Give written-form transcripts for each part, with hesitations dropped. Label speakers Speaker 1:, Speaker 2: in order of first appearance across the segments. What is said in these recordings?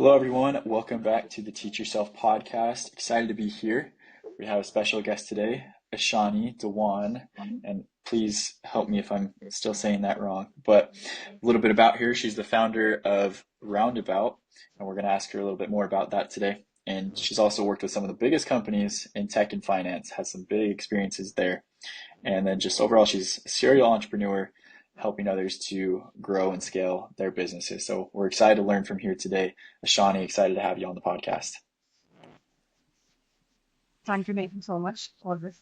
Speaker 1: Hello, everyone. Welcome back to the Teach Yourself podcast. Excited to be here. We have a special guest today, Aishani, Dhawan, and please help me if I'm still saying that wrong. But a little bit about her. She's the founder of Roundabout, and we're going to ask her a little bit more about that today. And she's also worked with some of the biggest companies in tech and finance, has some big experiences there. And then just overall, she's a serial entrepreneur helping others to grow and scale their businesses. So we're excited to learn from here today. Aishani, excited to have you on the podcast.
Speaker 2: Thank you, Nathan, so much for this.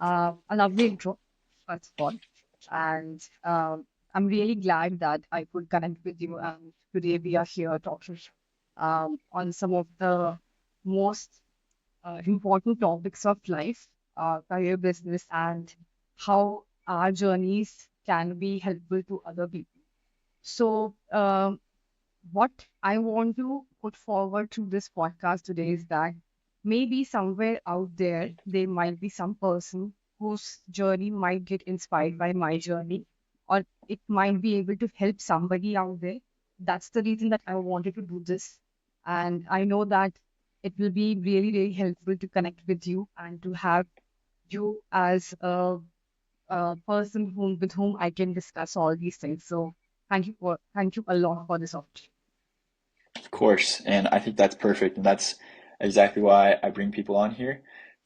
Speaker 2: A lovely intro, first of all. And I'm really glad that I could connect with you. And today we are here talking on some of the most important topics of life, career, business, and how our journeys can be helpful to other people. So, what I want to put forward to this podcast today is that maybe somewhere out there might be some person whose journey might get inspired by my journey, or it might be able to help somebody out there. That's the reason that I wanted to do this. And I know that it will be really, really helpful to connect with you and to have you as a person with whom I can discuss all these things. So thank you a lot for this opportunity.
Speaker 1: Of course, and I think that's perfect. And that's exactly why I bring people on here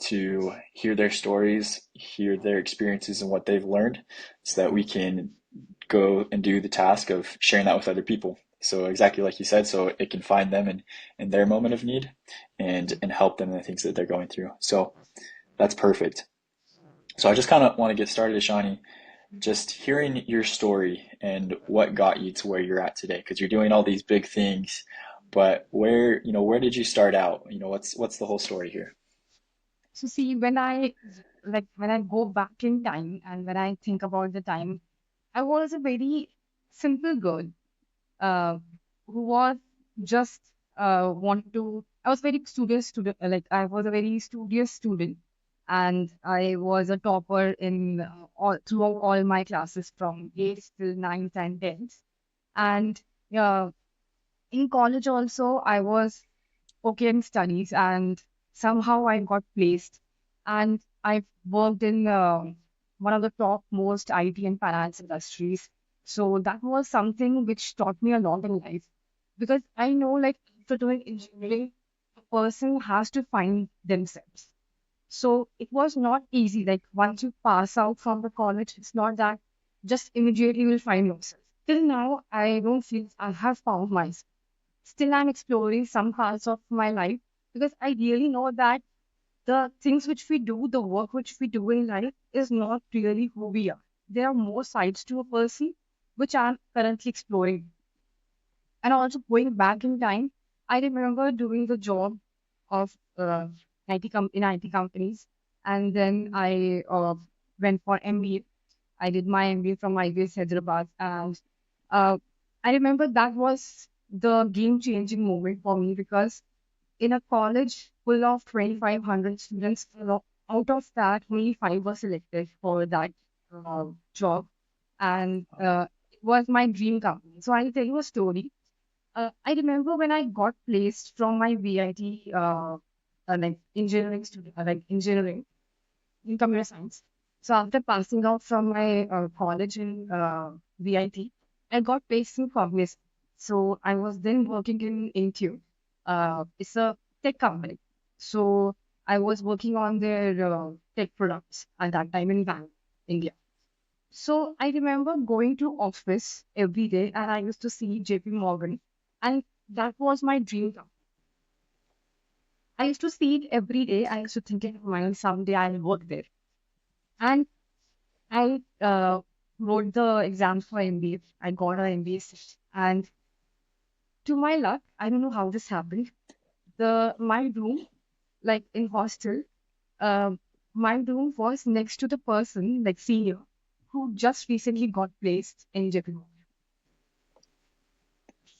Speaker 1: to hear their stories, hear their experiences and what they've learned so that we can go and do the task of sharing that with other people. So exactly like you said, so it can find them in their moment of need and help them in the things that they're going through. So that's perfect. So I just kind of want to get started, Shani, just hearing your story and what got you to where you're at today, because you're doing all these big things, but where did you start out? What's the whole story here?
Speaker 2: So see, when I go back in time and when I think about the time, I was a very simple girl uh, who was just wanted to. I was very studious student. Like I was a very studious student, and I was a topper in all throughout all my classes from 8th till 9th and 10th. And uh, in college also, I was okay in studies, and somehow I got placed, and I worked in one of the top most IT and finance industries. So that was something which taught me a lot in life because I know, like, after doing engineering, a person has to find themselves. So it was not easy. Like once you pass out from the college, it's not that just immediately you will find yourself. Till now, I don't feel I have found myself. Still, I'm exploring some parts of my life because I really know that the things which we do, the work which we do in life, is not really who we are. There are more sides to a person which I'm currently exploring. And also going back in time, I remember doing the job of in IT companies, and then I went for MBA. I did my MBA from IBS Hyderabad, and uh, I remember that was the game-changing moment for me because in a college full of 2,500 students, out of that, only five were selected for that job, and it was my dream company. So I'll tell you a story. I remember when I got placed from my VIT, like engineering student, like engineering in computer science. So after passing out from my college in VIT, I got placed in Cognizant. So I was then working in Intune. It's a tech company. So I was working on their tech products at that time in Bangalore, India. So I remember going to office every day and I used to see JP Morgan, and that was my dream job. I used to see it every day. I used to think in my mind, someday I'll work there. And I wrote the exams for MBA. I got an MBA seat. And to my luck, I don't know how this happened. My room, like in hostel, um, my room was next to the person, like senior, who just recently got placed in JP.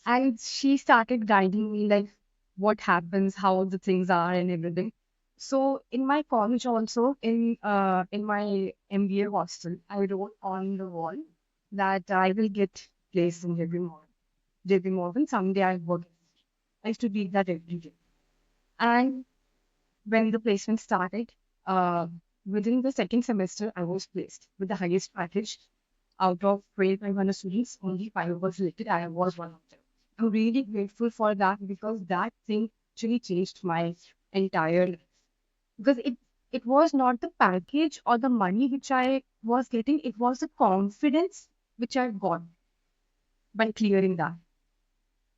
Speaker 2: And she started guiding me like what happens, how the things are and everything. So in my college also, in my MBA hostel, I wrote on the wall that I will get placed in JP Morgan. JP Morgan someday I'll work. I used to read that every day. And when the placement started, uh, within the second semester, I was placed with the highest package out of 2,500 students. Only five was selected. I was one of them. I'm really grateful for that because that thing actually changed my entire life. Because it was not the package or the money which I was getting, it was the confidence which I got by clearing that.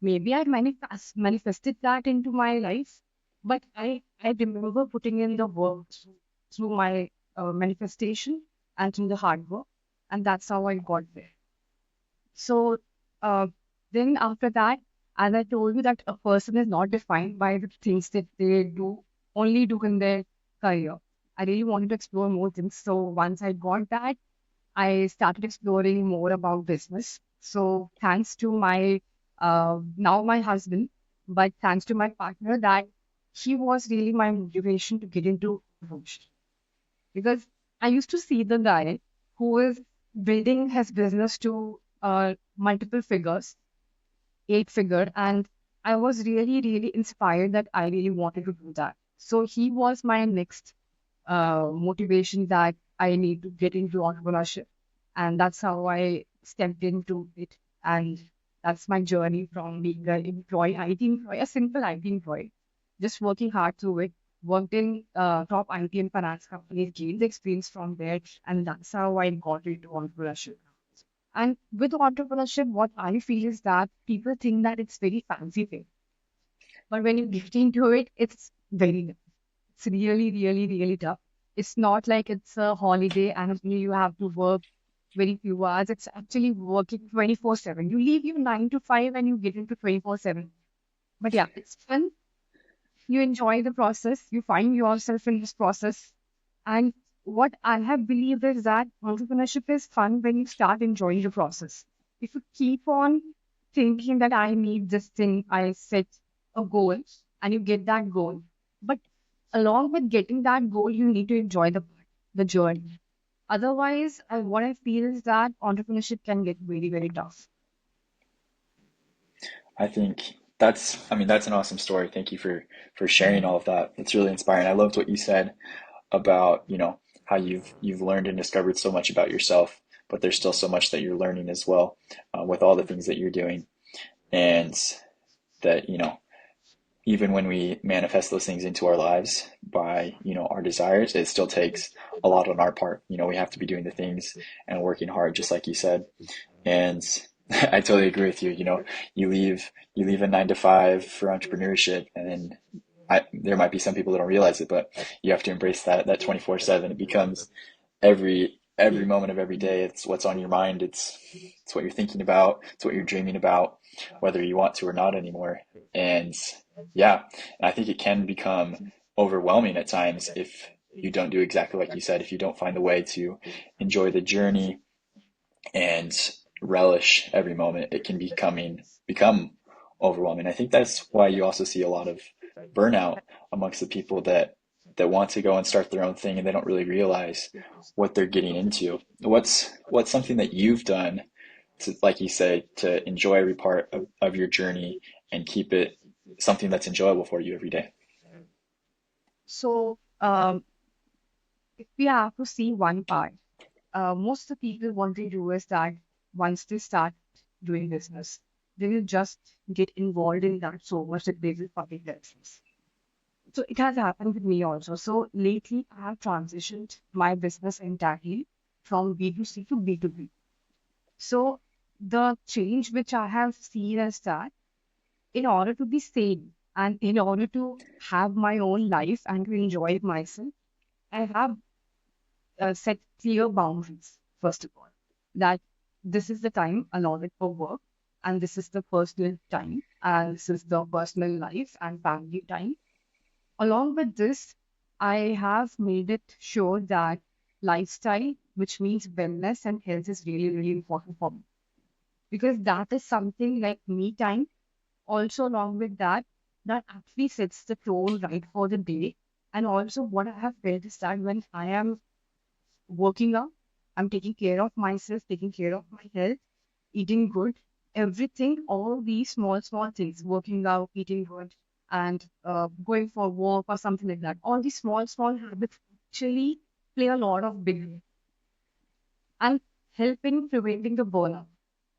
Speaker 2: Maybe I manifested that into my life, but I remember putting in the work through my manifestation and through the hard work, and that's how I got there. So uh, then after that, as I told you, that a person is not defined by the things that they do, only do in their career. I really wanted to explore more things. So once I got that, I started exploring more about business. So thanks to my now my husband, but thanks to my partner, that he was really my motivation to get into entrepreneurship. Because I used to see the guy who is building his business to multiple figures, eight figure, and I was really, really inspired that I really wanted to do that. So he was my next motivation that I need to get into entrepreneurship. And that's how I stepped into it. And that's my journey from being an employee, IT employee, a simple IT employee, just working hard through it, worked in top IT and finance companies, gained experience from there. And that's how I got into entrepreneurship. And with entrepreneurship, what I feel is that people think that it's very fancy thing. But when you get into it, it's very it's really, really, really tough. It's not like it's a holiday and you have to work very few hours. It's actually working 24/7. You leave your 9 to 5 and you get into 24/7. But yeah, it's fun. You enjoy the process. You find yourself in this process. And what I have believed is that entrepreneurship is fun when you start enjoying the process. If you keep on thinking that I need this thing, I set a goal and you get that goal. But along with getting that goal, you need to enjoy the journey. Otherwise, what I feel is that entrepreneurship can get very, very tough.
Speaker 1: I think I mean, that's an awesome story. Thank you for sharing all of that. It's really inspiring. I loved what you said about, how you've learned and discovered so much about yourself, but there's still so much that you're learning as well, with all the things that you're doing, and that, even when we manifest those things into our lives by, our desires, it still takes a lot on our part. We have to be doing the things and working hard, just like you said. And I totally agree with you. You leave a 9 to 5 for entrepreneurship, and then there might be some people that don't realize it, but you have to embrace that 24/7. It becomes every moment of every day. It's what's on your mind. It's what you're thinking about. It's what you're dreaming about, whether you want to or not anymore. And yeah, and I think it can become overwhelming at times if you don't do exactly like you said. If you don't find a way to enjoy the journey and relish every moment, it can become overwhelming. I think that's why you also see a lot of burnout amongst the people that want to go and start their own thing and they don't really realize what they're getting into. What's something that you've done to, like you say, to enjoy every part of your journey and keep it something that's enjoyable for you every day?
Speaker 2: So, if we have to see one part, most of the people want to do is that once they start doing business, they will just get involved in that so much that they will forget their business. So it has happened with me also. So lately, I have transitioned my business entirely from B2C to B2B. So the change which I have seen is that in order to be sane and in order to have my own life and to enjoy it myself, I have set clear boundaries, first of all, that this is the time allotted for work, and this is the personal time, and this is the personal life and family time. Along with this, I have made it sure that lifestyle, which means wellness and health, is really, really important for me because that is something like me time. Also, along with that, that actually sets the tone right for the day. And also, what I have felt is that when I am working out, I'm taking care of myself, taking care of my health, eating good. everything, all these small, small things, working out, eating good, and going for a walk or something like that, all these small, small habits actually play a lot of big role and help in preventing the burnout.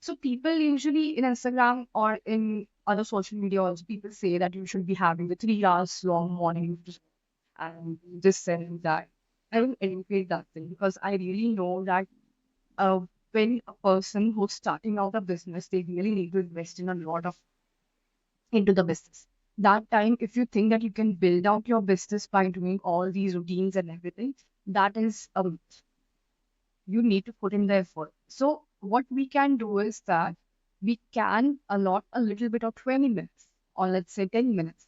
Speaker 2: So people usually in Instagram or in other social media also people say that you should be having the 3 hours long morning and this and that. I don't educate that thing because I really know that uh, when a person who's starting out a business, they really need to invest in a lot of into the business. That time, if you think that you can build out your business by doing all these routines and everything, that is you need to put in the effort. So what we can do is that we can allot a little bit of 20 minutes or let's say 10 minutes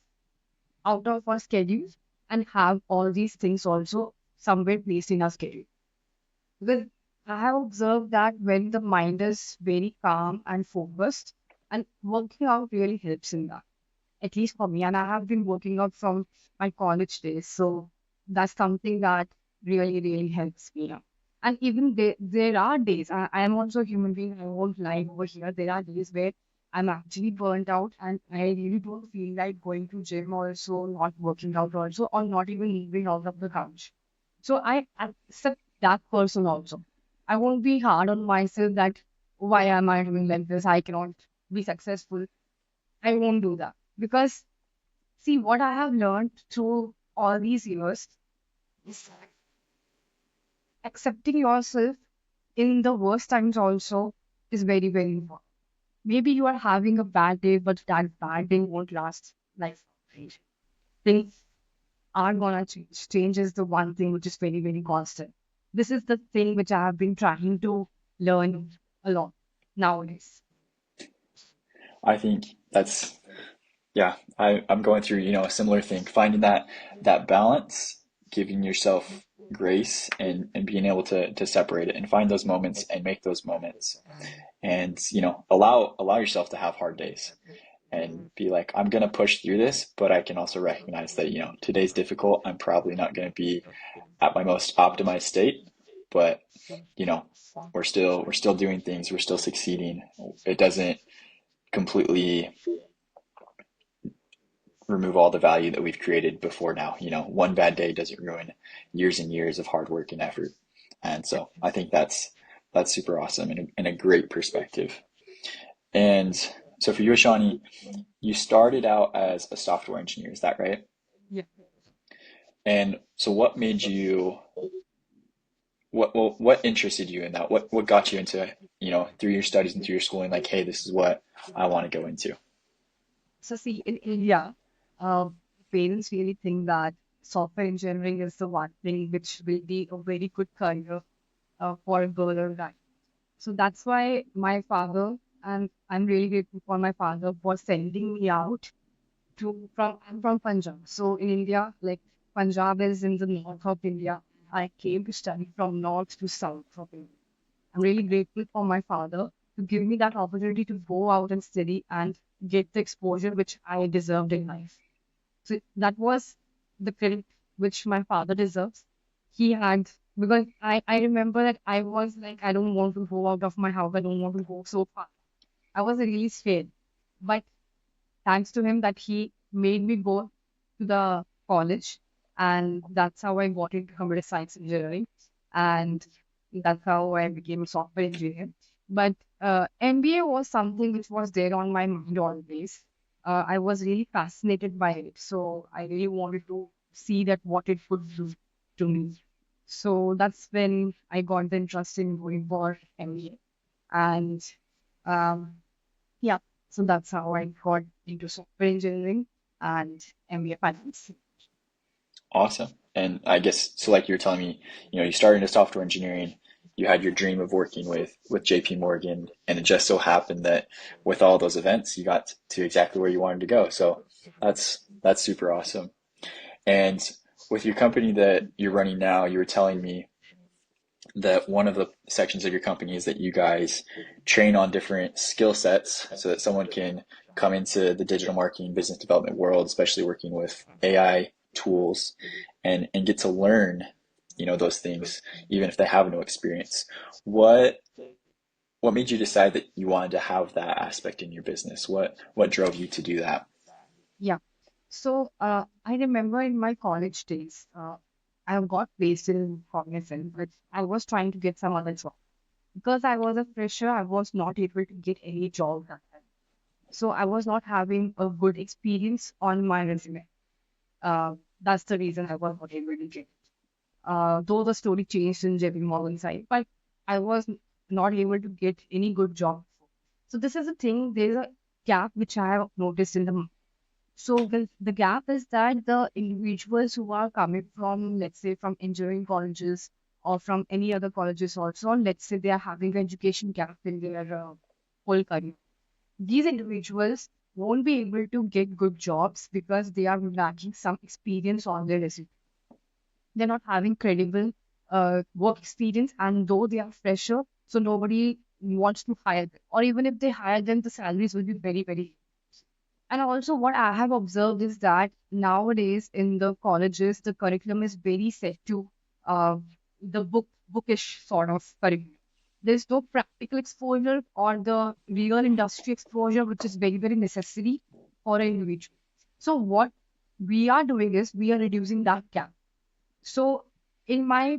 Speaker 2: out of our schedule and have all these things also somewhere placed in our schedule. Because I have observed that when the mind is very calm and focused, and working out really helps in that, at least for me. And I have been working out from my college days. So that's something that really, really helps me out. And even there are days, I am also a human being, I won't lie over here. There are days where I'm actually burnt out and I really don't feel like going to gym also, not working out also, or not even leaving out of the couch. So I accept that person also. I won't be hard on myself that why am I doing like this? I cannot be successful. I won't do that because see what I have learned through all these years is that accepting yourself in the worst times also is very, very important. Maybe you are having a bad day, but that bad day won't last like right? Things are gonna change. Change is the one thing which is very, very constant. This is the thing which I have been trying to learn a lot nowadays.
Speaker 1: I think that's yeah, I'm going through, a similar thing, finding that balance, giving yourself grace and being able to separate it and find those moments and make those moments and, allow yourself to have hard days and be like, I'm gonna push through this, but I can also recognize that, today's difficult. I'm probably not gonna be at my most optimized state, but you know, we're still doing things, we're still succeeding. It doesn't completely remove all the value that we've created before now. One bad day doesn't ruin years and years of hard work and effort. And so I think that's super awesome and a great perspective. And so for you, Ashani, you started out as a software engineer, is that right?
Speaker 2: Yeah.
Speaker 1: And so what made you what interested you in that? What got you into, through your studies and through your schooling, like, hey, this is what I want to go into.
Speaker 2: So see, in India, uh, parents really think that software engineering is the one thing which will be a very good career for a girl or guy. So that's why my father, and I'm really grateful for my father for sending me out I'm from Punjab. So in India, like Punjab is in the north of India. I came to study from north to south of India. I'm really grateful for my father to give me that opportunity to go out and study and get the exposure which I deserved in life. So that was the credit which my father deserves. He had, because I remember that I was like, I don't want to go out of my house. I don't want to go so far. I was really scared. But thanks to him that he made me go to the college, and that's how I got into computer science engineering, and that's how I became a software engineer. But MBA was something which was there on my mind always. I was really fascinated by it, so I really wanted to see that what it could do to me. So that's when I got the interest in going for MBA, and um, yeah, so that's how I got into software engineering and MBA finance.
Speaker 1: Awesome. And I guess so, like you're telling me, you started into software engineering, you had your dream of working with JP Morgan, and it just so happened that with all those events, you got to exactly where you wanted to go. So that's super awesome. And with your company that you're running now, you were telling me that one of the sections of your company is that you guys train on different skill sets so that someone can come into the digital marketing business development world, especially working with AI tools and get to learn, those things, even if they have no experience. What what made you decide that you wanted to have that aspect in your business? What drove you to do that?
Speaker 2: Yeah. So I remember in my college days, I got placed in Cognizant, but I was trying to get some other job. Because I was a fresher, I was not able to get any job that time. So I was not having a good experience on my resume. That's the reason I was not able to get. Though the story changed in JP Morgan side, but I was not able to get any good job. So this is the thing. There is a gap which I have noticed in the. So the gap is that the individuals who are coming from, let's say, from engineering colleges or from any other colleges also, let's say they are having an education gap in their whole career. These individuals won't be able to get good jobs because they are lacking some experience on their resume. They're not having credible work experience, and though they are fresher, so nobody wants to hire them. Or even if they hire them, the salaries will be very, very. And also, what I have observed is that nowadays in the colleges, the curriculum is very set to uh, the bookish sort of curriculum. There's no practical exposure or the real industry exposure, which is very, very necessary for an individual. So, what we are doing is we are reducing that gap. So in my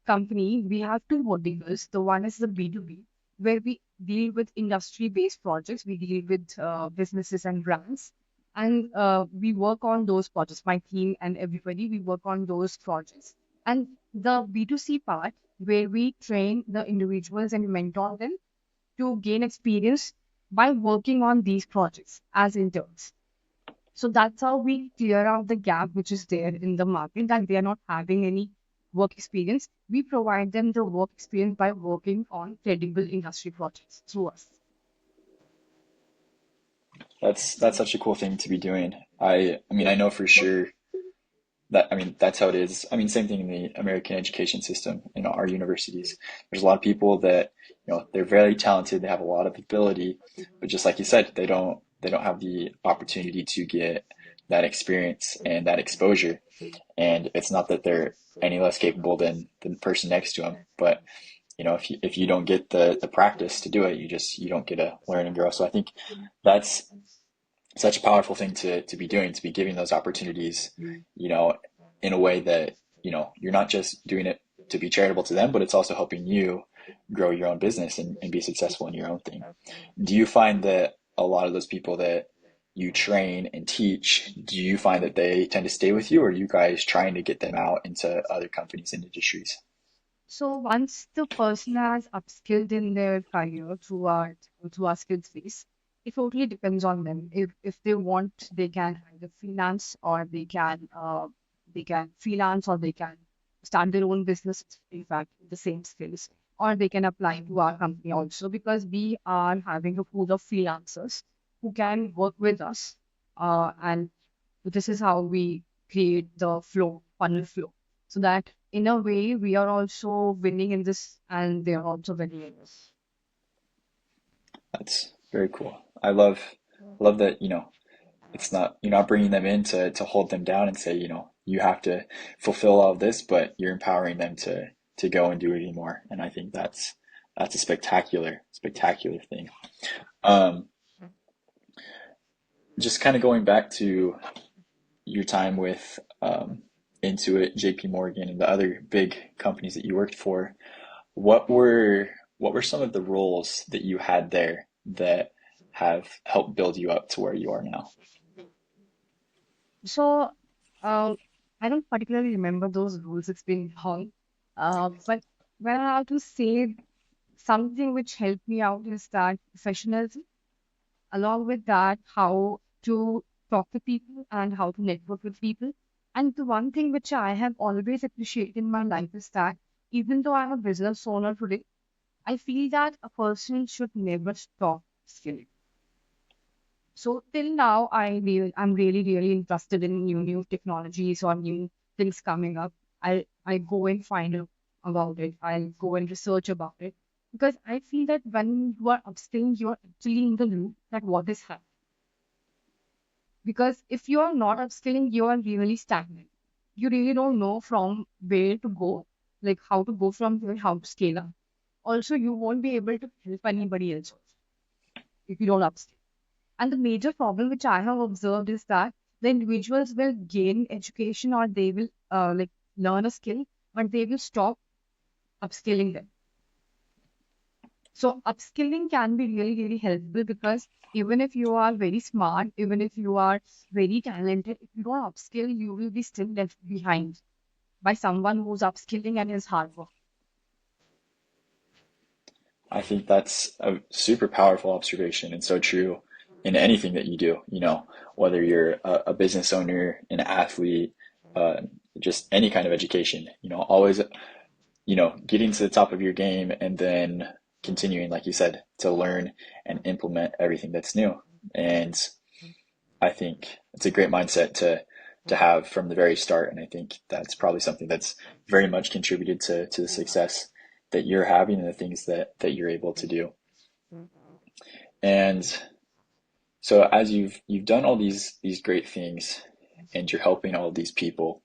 Speaker 2: company, we have two verticals. The one is the B2B, where we deal with industry-based projects. We deal with businesses and brands, and we work on those projects. My team and everybody, we work on those projects. And the B2C part, where we train the individuals and mentor them to gain experience by working on these projects as interns. So that's how we clear out the gap which is there in the market that they are not having any work experience. We provide them the work experience by working on credible industry projects through us.
Speaker 1: That's such a cool thing to be doing. I mean I know for sure that I mean that's how it is. I mean same thing in the American education system in our universities. There's a lot of people that they're very talented, they have a lot of ability, but just like you said, they don't have the opportunity to get that experience and that exposure. And it's not that they're any less capable than the person next to them, but if you don't get the practice to do it, you don't get to learn and grow. So I think that's such a powerful thing to be doing, to be giving those opportunities, you know, in a way that, you're not just doing it to be charitable to them, but it's also helping you grow your own business and be successful in your own thing. Do you find that a lot of those people that you train and teach, do you find that they tend to stay with you, or are you guys trying to get them out into other companies and industries?
Speaker 2: So once the person has upskilled in their career through our skill space, it totally depends on them. If they want, they can either freelance or they can freelance or they can start their own business. In fact, with the same skills, or they can apply to our company also because we are having a pool of freelancers who can work with us, and this is how we create the funnel flow, so that in a way we are also winning in this and they are also winning in this.
Speaker 1: That's very cool. I love that, it's not you're not bringing them in to hold them down and say, you have to fulfill all of this, but you're empowering them to go and do it anymore. And I think that's a spectacular thing. Um, just kind of going back to your time with Intuit, JP Morgan, and the other big companies that you worked for, what were what were some of the roles that you had there that have helped build you up to where you are now?
Speaker 2: So I don't particularly remember those rules. It's been long. But when I have to say something which helped me out is that professionalism, along with that, how to talk to people and how to network with people. And the one thing which I have always appreciated in my life is that even though I'm a business owner today, I feel that a person should never stop skilling. So till now, I'm really, really interested in new technologies or new things coming up. I go and find out about it. I go and research about it because I feel that when you are upskilling, you're actually in the loop that what is happening. Because if you are not upskilling, you are really stagnant. You really don't know from where to go, like how to go from here, how to scale up, also you won't be able to help anybody else if you don't upskill. And the major problem which I have observed is that the individuals will gain education or they will learn a skill, but they will stop upskilling them. So upskilling can be really, really helpful because even if you are very smart, even if you are very talented, if you don't upskill, you will be still left behind by someone who's upskilling and is hard work.
Speaker 1: I think that's a super powerful observation and so true in anything that you do, whether you're a business owner, an athlete, uh, just any kind of education, always, getting to the top of your game and then continuing, like you said, to learn and implement everything that's new. And I think it's a great mindset to have from the very start. And I think that's probably something that's very much contributed to the success that you're having and the things that you're able to do. And so as you've done all these great things and you're helping all these people,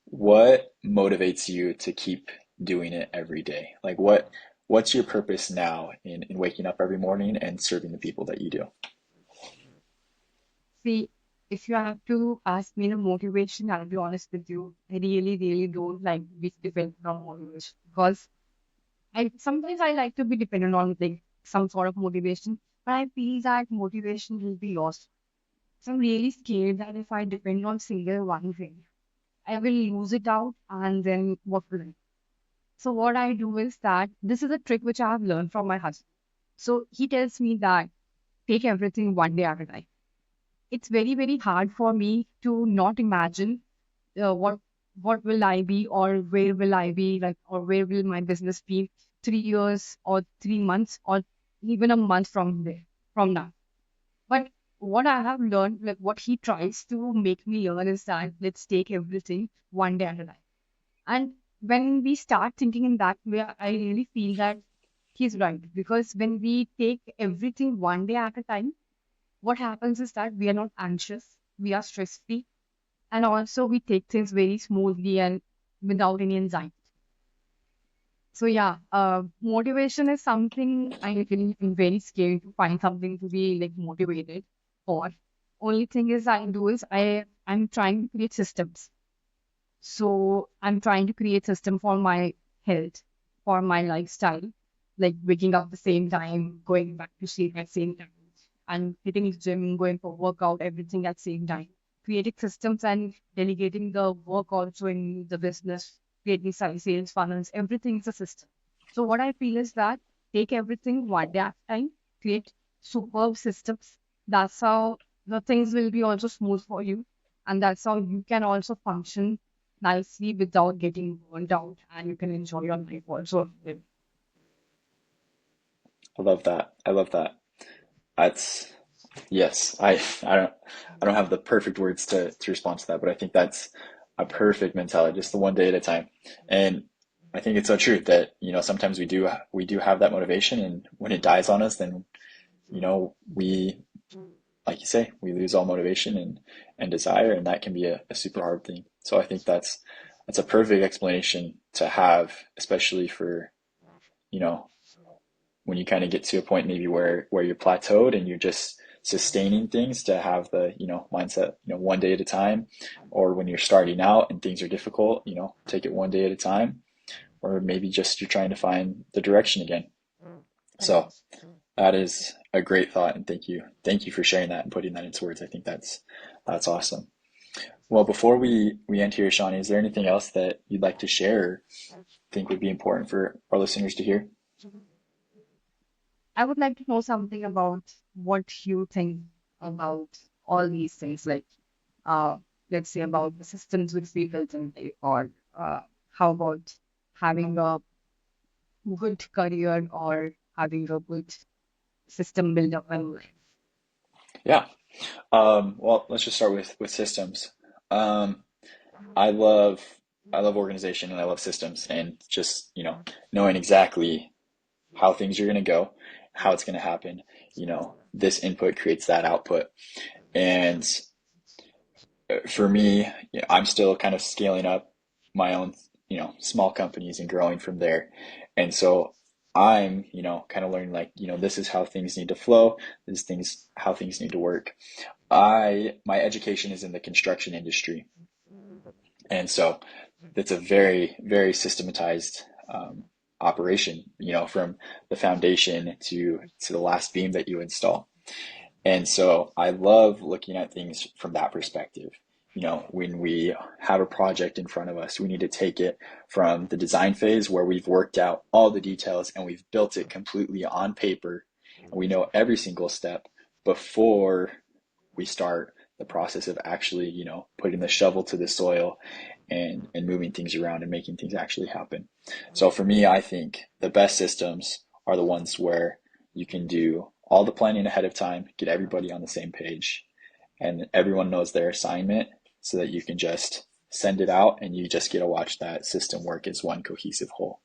Speaker 1: what motivates you to keep doing it every day? Like what's your purpose now in waking up every morning and serving the people that you do?
Speaker 2: See, if you have to ask me the motivation, I'll be honest with you. I really, really don't like to be dependent on motivation because I sometimes I like to be dependent on like some sort of motivation, but I feel that motivation will be lost. So I'm really scared that if I depend on single one thing, I will lose it out and then what will I? So what I do is that this is a trick which I have learned from my husband. So he tells me that take everything one day at a time. It's very, very hard for me to not imagine what will I be or where will I be like or where will my business be 3 years or 3 months or even a month from now. But what I have learned, like what he tries to make me learn is that let's take everything one day at a time. And when we start thinking in that way, I really feel that he's right. Because when we take everything one day at a time, what happens is that we are not anxious, we are stress free, and also we take things very smoothly and without any anxiety. So yeah, motivation is something I really am very scared to find something to be like motivated for. Only thing is I do is I'm trying to create systems. So I'm trying to create system for my health, for my lifestyle, like waking up the same time, going back to sleep at same time, and hitting the gym, going for workout, everything at same time. Creating systems and delegating the work also in the business, creating sales funnels, everything is a system. So what I feel is that take everything one day at a time, create superb systems. That's how the things will be also smooth for you. And that's how you can also function nicely without getting burned out and you can enjoy your life also.
Speaker 1: I love that. I love that. That's yes. I don't have the perfect words to respond to that, but I think that's a perfect mentality, just the one day at a time. And I think it's so true that, sometimes we do have that motivation and when it dies on us, then, we like you say, we lose all motivation and desire, and that can be a super hard thing. So I think that's a perfect explanation to have, especially for, you know, when you kind of get to a point maybe where you're plateaued and you're just sustaining things, to have the mindset, one day at a time, or when you're starting out and things are difficult, take it one day at a time, or maybe just you're trying to find the direction again. So that is a great thought, and thank you for sharing that and putting that into words. I think that's awesome. Well, before we end here, Shawnee, is there anything else that you'd like to share or think would be important for our listeners to hear?
Speaker 2: I would like to know something about what you think about all these things, like uh, let's say about the systems which we built in life, or how about having a good career or having a good system built up in life.
Speaker 1: Yeah. Well, let's just start with systems. Um, I love I love organization and I love systems and just, knowing exactly how things are going to go, how it's going to happen. This input creates that output. And for me, I'm still kind of scaling up my own, small companies and growing from there. And so I'm, kind of learning like, this is how things need to flow, this is things how things need to work. My education is in the construction industry. And so it's a very, very systematized operation, from the foundation to the last beam that you install. And so I love looking at things from that perspective. When we have a project in front of us, we need to take it from the design phase where we've worked out all the details and we've built it completely on paper and we know every single step before we start the process of actually, putting the shovel to the soil and moving things around and making things actually happen. So for me, I think the best systems are the ones where you can do all the planning ahead of time, get everybody on the same page, and everyone knows their assignment so that you can just send it out and you just get to watch that system work as one cohesive whole.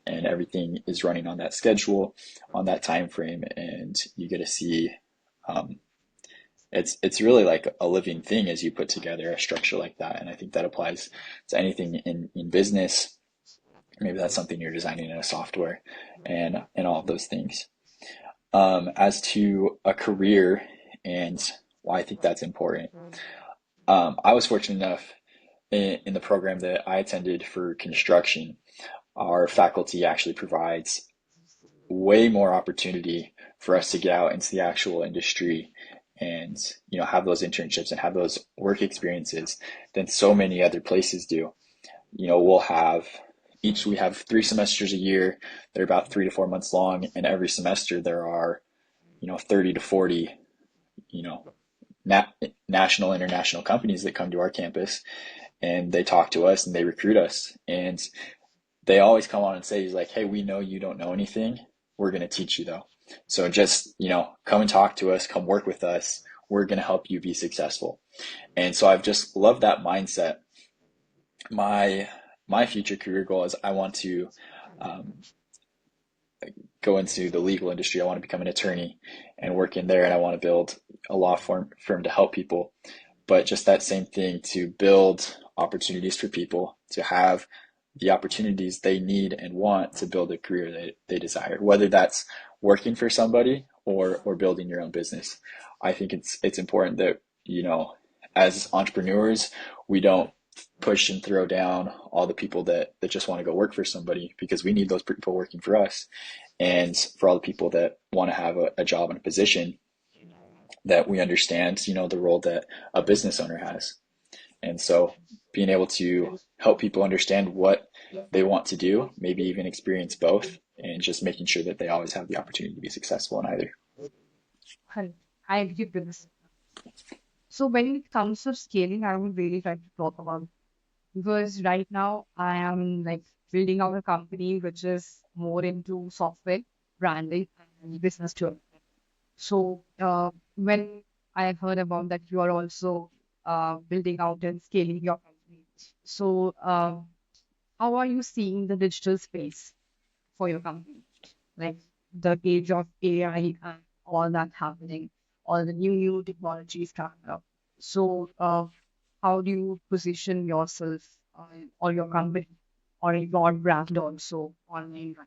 Speaker 1: And everything is running on that schedule, on that time frame, and you get to see um, it's really like a living thing as you put together a structure like that. And I think that applies to anything in business. Maybe that's something you're designing in a software and all of those things. As to a career and why I think that's important, I was fortunate enough in the program that I attended for construction, our faculty actually provides way more opportunity for us to get out into the actual industry and have those internships and have those work experiences than so many other places do. We'll have we have 3 semesters a year. They're about 3 to 4 months long, and every semester there are 30 to 40 you know national international companies that come to our campus and they talk to us and they recruit us, and they always come on and say, he's like, hey, we know you don't know anything, we're going to teach you though, so just come and talk to us, come work with us, we're going to help you be successful. And so I've just loved that mindset. My future career goal is I want to um, go into the legal industry. I want to become an attorney and work in there, and I want to build a law firm to help people. But just that same thing, to build opportunities for people to have the opportunities they need and want to build a career that they desire, whether that's working for somebody or building your own business. I think it's important that, as entrepreneurs, we don't push and throw down all the people that just want to go work for somebody, because we need those people working for us. And for all the people that want to have a job and a position, that we understand, the role that a business owner has. And so being able to help people understand what they want to do, maybe even experience both, and just making sure that they always have the opportunity to be successful in either.
Speaker 2: And I agree with this. So when it comes to scaling, I would really like to talk about, because right now I am like building out a company which is more into software branding and business too. So when I heard about that, you are also building out and scaling your company. So how are you seeing the digital space for your company? Like the age of AI and all that happening, all the new technologies coming up. So how do you position yourself or your company or your brand also online right now?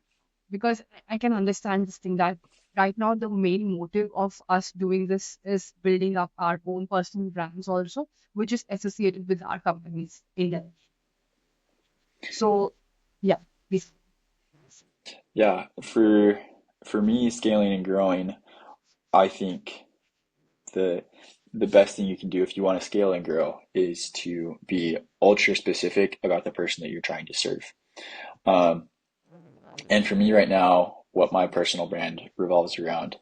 Speaker 2: Because I can understand this thing that right now the main motive of us doing this is building up our own personal brands also, which is associated with our companies in that. So yeah, please.
Speaker 1: Yeah, for me, scaling and growing, I think the the best thing you can do if you want to scale and grow is to be ultra specific about the person that you're trying to serve. Um, and for me right now, what my personal brand revolves around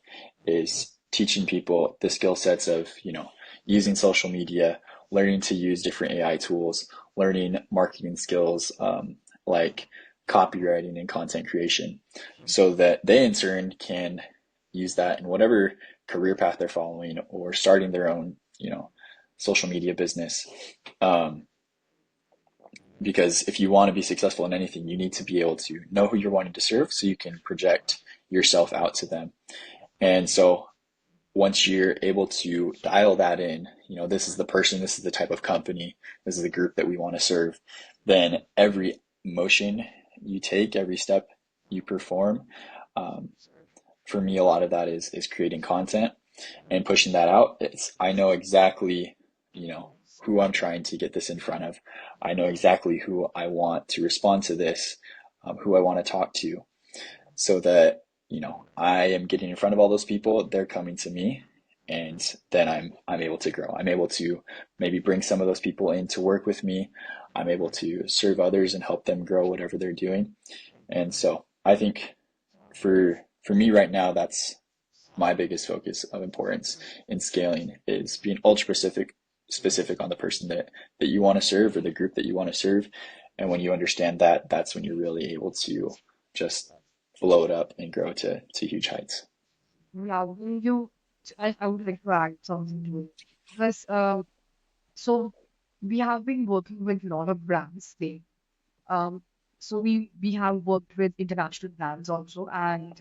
Speaker 1: is teaching people the skill sets of, using social media, learning to use different AI tools, learning marketing skills, like copywriting and content creation, so that they in turn can use that in whatever career path they're following or starting their own, social media business. Um, because if you want to be successful in anything, you need to be able to know who you're wanting to serve so you can project yourself out to them. And so once you're able to dial that in, this is the person, this is the type of company, this is the group that we want to serve, then every motion you take, every step you perform, Um, for me, a lot of that is creating content and pushing that out. It's I know exactly, you know, who I'm trying to get this in front of. I know exactly who I want to respond to this, who I want to talk to, so that I am getting in front of all those people. They're coming to me, and then I'm able to grow. I'm able to maybe bring some of those people in to work with me. I'm able to serve others and help them grow whatever they're doing. And so I think for me right now, that's my biggest focus of importance in scaling is being ultra specific on the person that you want to serve or the group that you want to serve. And when you understand that, that's when you're really able to just blow it up and grow to huge heights.
Speaker 2: Yeah, when I would like to add something to it. Because so we have been working with a lot of brands there. Um, so we have worked with international brands also, and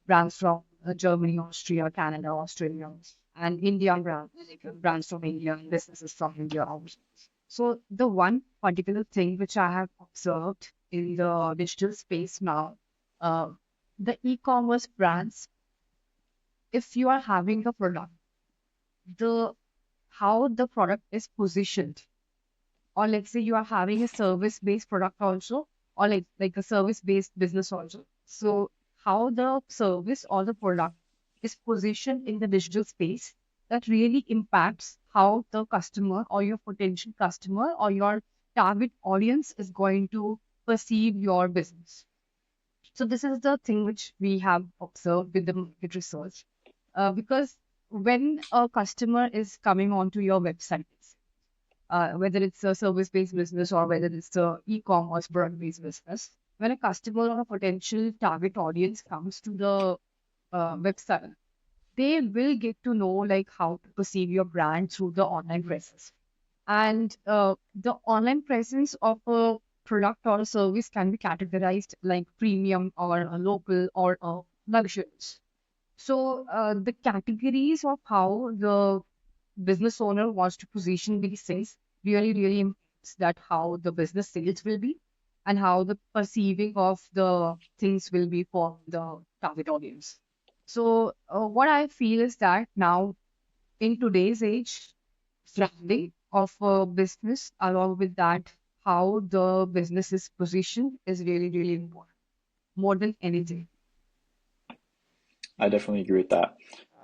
Speaker 2: brands from Germany, Austria, Canada, Australia, and Indian brands, like brands from India, and businesses from India also. So the one particular thing which I have observed in the digital space now, uh, the e-commerce brands, if you are having a product, the how the product is positioned, or let's say you are having a service-based product also, or like a service-based business also. So how the service or the product is positioned in the digital space, that really impacts how the customer or your potential customer or your target audience is going to perceive your business. So this is the thing which we have observed with the market research. Because when a customer is coming onto your website, whether it's a service-based business or whether it's a e-commerce product-based business, when a customer or a potential target audience comes to the website, they will get to know like how to perceive your brand through the online presence. And the online presence of a product or a service can be categorized like premium or a local or a luxurious. So the categories of how the business owner wants to position these things really, really impacts that how the business sales will be and how the perceiving of the things will be for the target audience. So what I feel is that now in today's age, branding of a business along with that how the business is positioned is really, really important more than anything.
Speaker 1: I definitely agree with that.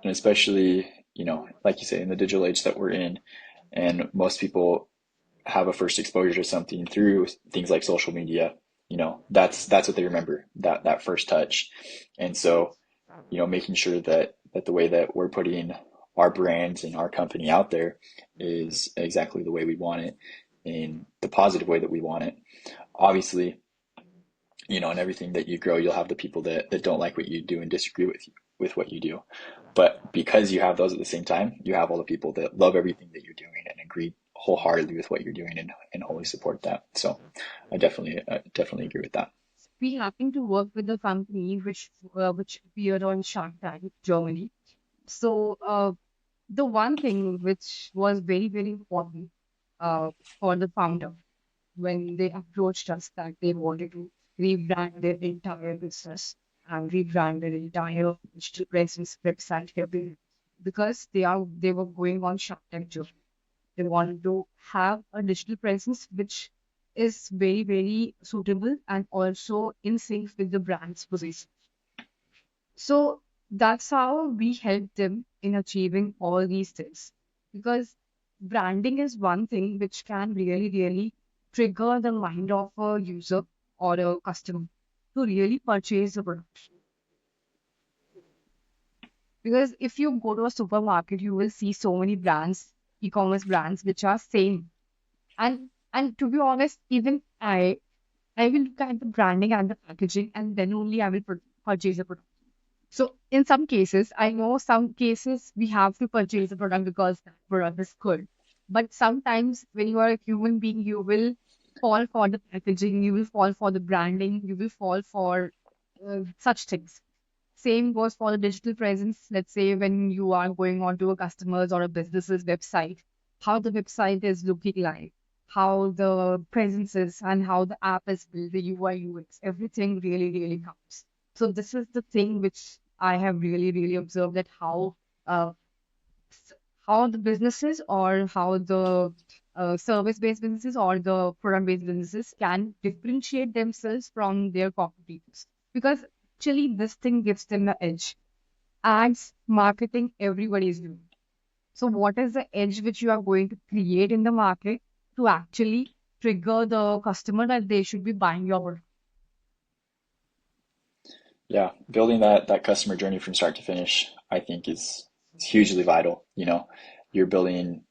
Speaker 1: And especially, like you say, in the digital age that we're in, and most people have a first exposure to something through things like social media, that's what they remember, that first touch. And so, making sure that the way that we're putting our brand and our company out there is exactly the way we want it, in the positive way that we want it. Obviously, in everything that you grow, you'll have the people that don't like what you do and disagree with what you do. But because you have those at the same time, you have all the people that love everything that you're doing and agree wholeheartedly with what you're doing and wholly support that. So I definitely agree with that.
Speaker 2: We happen to work with a company which appeared on Shark Tank, Germany. So the one thing which was very, very important for the founder when they approached us that they wanted to rebrand their entire business and rebrand their entire digital presence, website, everything, because they were going on Shark Tank journey. They wanted to have a digital presence which is very, very suitable and also in sync with the brand's position. So that's how we help them in achieving all these things. Because branding is one thing which can really, really trigger the mind of a user or a customer to really purchase the product. Because if you go to a supermarket, you will see so many brands, e-commerce brands, which are same. And to be honest, even I will look at the branding and the packaging, and then only I will purchase the product. So in some cases, I know some cases we have to purchase a product because that product is good. But sometimes when you are a human being, you will fall for the packaging, you will fall for the branding, you will fall for such things. Same goes for the digital presence. Let's say when you are going on to a customer's or a business's website, how the website is looking like, how the presence is, and how the app is built, the UI, UX, everything really, really counts. So this is the thing which I have really, really observed, that uh, s- how the businesses, or how the service-based businesses or the product-based businesses can differentiate themselves from their competitors. Because actually this thing gives them the edge. Ads, marketing, everybody is doing. So what is the edge which you are going to create in the market to actually trigger the customer that they should be buying your product?
Speaker 1: Yeah, building that customer journey from start to finish, I think is hugely vital. You're building,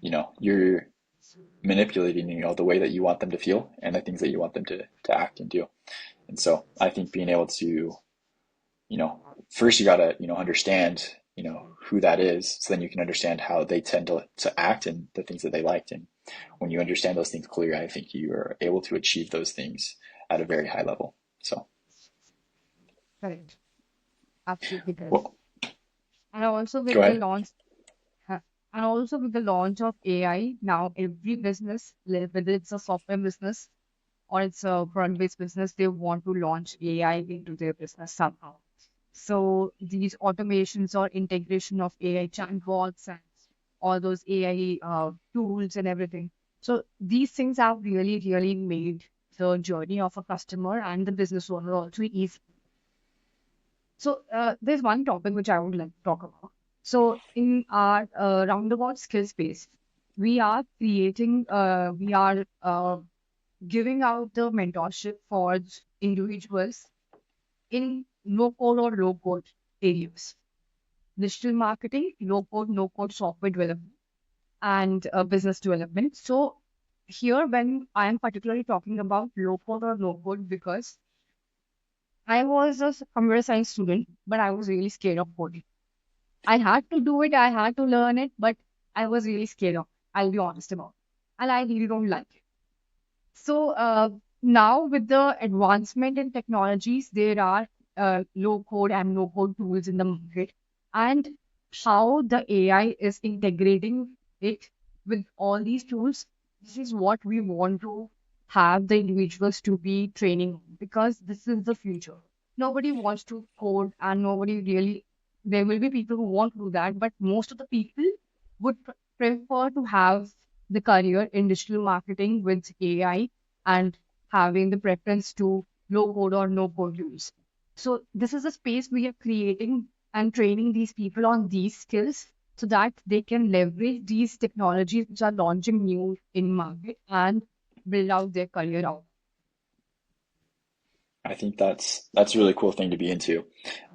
Speaker 1: you're manipulating, the way that you want them to feel and the things that you want them to act and do. And so I think being able to, you know, first you gotta, understand, who that is, so then you can understand how they tend to act and the things that they liked. And when you understand those things clearly, I think you are able to achieve those things at a very high level. So,
Speaker 2: Correct. Absolutely correct.
Speaker 1: well,
Speaker 2: And also
Speaker 1: go
Speaker 2: with the
Speaker 1: ahead.
Speaker 2: launch, huh, and also with the launch of AI, now every business, whether it's a software business or it's a product-based business, they want to launch AI into their business somehow. So these automations or integration of AI chatbots and all those AI tools and everything. So these things have really, really made the journey of a customer and the business owner also easy. So there's one topic which I would like to talk about. So in our roundabout skill space, we are giving out the mentorship for individuals in no code or low code areas: digital marketing, low code, no code software development, and business development. So here, when I am particularly talking about low code or no code, because I was a computer science student, but I was really scared of coding. I had to do it, I had to learn it, but I was really scared of it. I'll be honest about it. And I really don't like it. So now with the advancement in technologies, there are low code and no code tools in the market, and how the AI is integrating it with all these tools. This is what we want to have the individuals to be training on, because this is the future. Nobody wants to code, and nobody really. There will be people who want to do that, but most of the people would prefer to have the career in digital marketing with AI, and having the preference to low code or no code use. So this is a space we are creating and training these people on these skills, so that they can leverage these technologies which are launching new in market and build out their career out.
Speaker 1: I think that's a really cool thing to be into.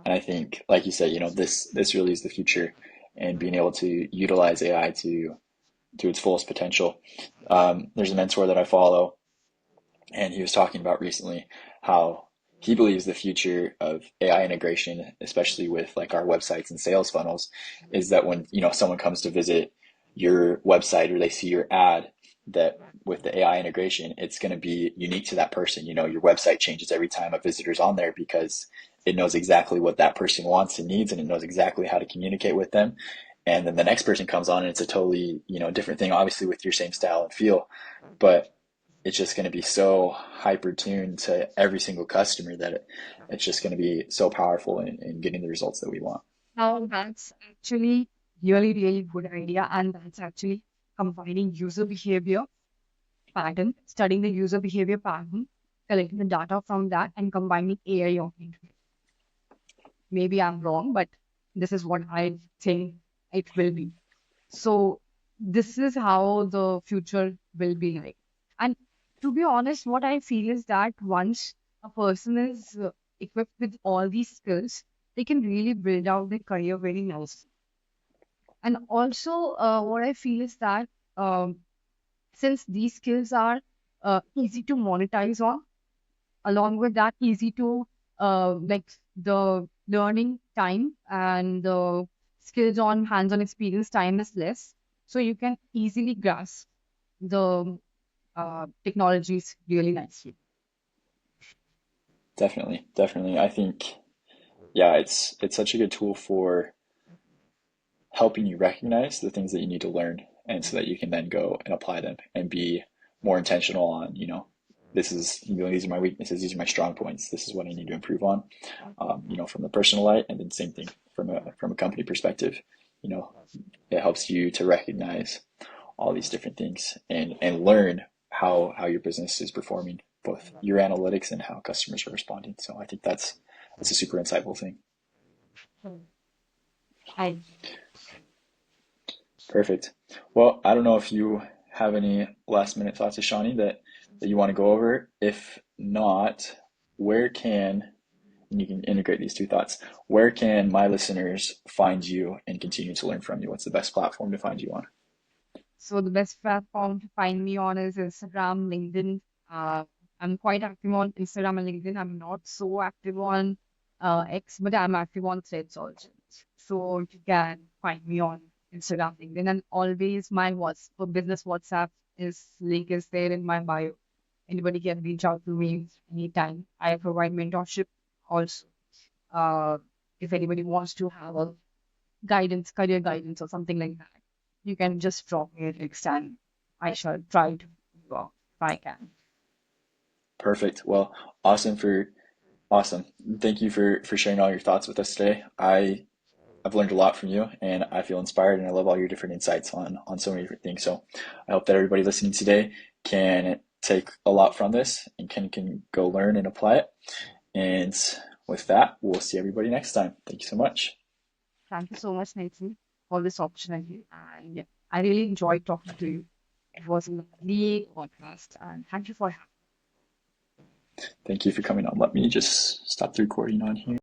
Speaker 1: And I think, like you said, this really is the future, and being able to utilize AI to its fullest potential. There's a mentor that I follow, and he was talking about recently how he believes the future of AI integration, especially with like our websites and sales funnels, is that when someone comes to visit your website or they see your ad, that with the AI integration, it's going to be unique to that person. Your website changes every time a visitor's on there because it knows exactly what that person wants and needs, and it knows exactly how to communicate with them. And then the next person comes on and it's a totally, different thing, obviously with your same style and feel, but it's just going to be so hyper tuned to every single customer that it's just going to be so powerful in getting the results that we want.
Speaker 2: Now that's actually really, really good idea, and that's actually combining user behavior pattern, studying the user behavior pattern, collecting the data from that, and combining AI on it. Maybe I'm wrong, but this is what I think it will be. So this is how the future will be like. And to be honest, what I feel is that once a person is equipped with all these skills, they can really build out their career very nicely. And also, what I feel is that since these skills are easy to monetize on, along with that, easy to like the learning time and the skills on hands-on experience time is less, so you can easily grasp the technologies really nicely.
Speaker 1: Definitely, definitely. I think, yeah, it's such a good tool for helping you recognize the things that you need to learn, and so that you can then go and apply them and be more intentional on, this is, these are my weaknesses, these are my strong points, this is what I need to improve on, from the personal light, and then same thing from a company perspective. You know, it helps you to recognize all these different things and learn how your business is performing, both your analytics and how customers are responding. So I think that's a super insightful thing.
Speaker 2: I
Speaker 1: Perfect. Well, I don't know if you have any last minute thoughts, Ashani, that you want to go over. If not, where can, and you can integrate these two thoughts, where can my listeners find you and continue to learn from you? What's the best platform to find you on?
Speaker 2: So the best platform to find me on is Instagram, LinkedIn. Uh, I'm quite active on Instagram and LinkedIn. I'm not so active on X, but I'm active on Threads also. So you can find me on Instagram, LinkedIn, and always my business WhatsApp is link is there in my bio. Anybody can reach out to me anytime. I provide mentorship also. Uh, if anybody wants to have a guidance, career guidance, or something like that, you can just drop me a text and I shall try to go if I can.
Speaker 1: Perfect. Well, awesome for awesome. Thank you for sharing all your thoughts with us today. I've learned a lot from you, and I feel inspired, and I love all your different insights on so many different things. So I hope that everybody listening today can take a lot from this and can go learn and apply it. And with that, we'll see everybody next time. Thank you so much.
Speaker 2: Thank you so much, Nathan, for this opportunity. And yeah, I really enjoyed talking to you. It was a lovely podcast, and thank you for having
Speaker 1: Thank you for coming on. Let me just stop the recording on here.